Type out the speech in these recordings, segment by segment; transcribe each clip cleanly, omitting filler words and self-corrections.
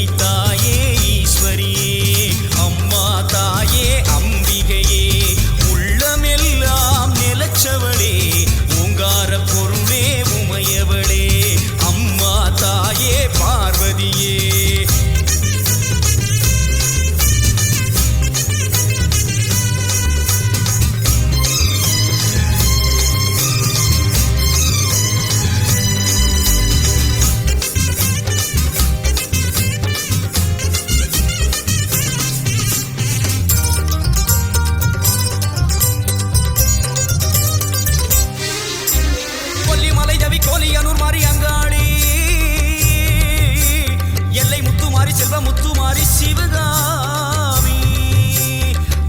சக்தி தாயே ஈஸ்வரியே அம்மா தாயே அம்பிகையே உள்ளமெல்லாம் நிலச்சவளே ஓங்கார பொருளே உமையவளே அம்மா தாயே பார்வதியே கோலியனூர் மாறி அங்காளி எல்லை முத்துமாரி செல்வ முத்துமாரி சிவகாமி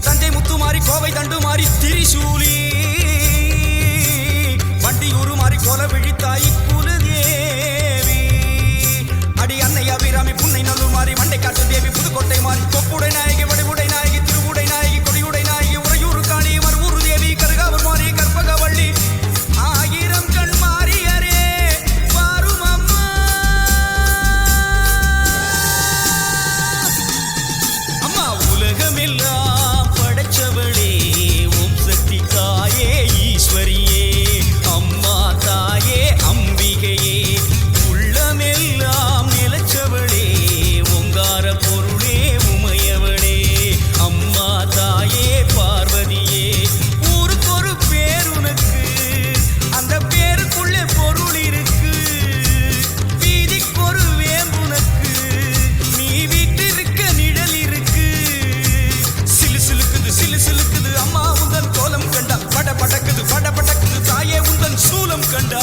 தஞ்சை முத்துமாரி கோவை தண்டுமாரி திரிசூலி வண்டியூரு மாறி கோல விழித்தாய் குலதேவி அடி அன்னை அபிராமி புன்னை நல்லூர் மாறி மண்டை காட்டு தேவி புதுக்கோட்டை மாறி கொப்புடை நாயகி வடிவுடை நாயகி திருவுடை நாயகி கொடியுடை நாயகி உறையூர் காணி மறுவூர் தேவி கருகாவூர் மாறி கற்பகவள்ளி ஆயிரம் கண் மாறி உலகமெல்லாம் படைச்சவளே ஓம் சக்தி தாயே ஈஸ்வரியே அம்மா தாயே அம்பிகையே உள்ளமெல்லாம் நிலச்சவளே ஓங்கார பொருளே உமையவளே அம்மா தாயே பார்வதியே ஊருக்கொரு பேர் உனக்கு அந்த பேருக்குள்ளே பொருள் இருக்கு வீதிக்கொரு வேம்புனக்கு நீ வீட்டிருக்க நிழல் இருக்கு சிலுக்குது அம்மா உந்தன் கோலம் கண்டா பட படக்குது தாயே உந்தன் சூலம் கண்டா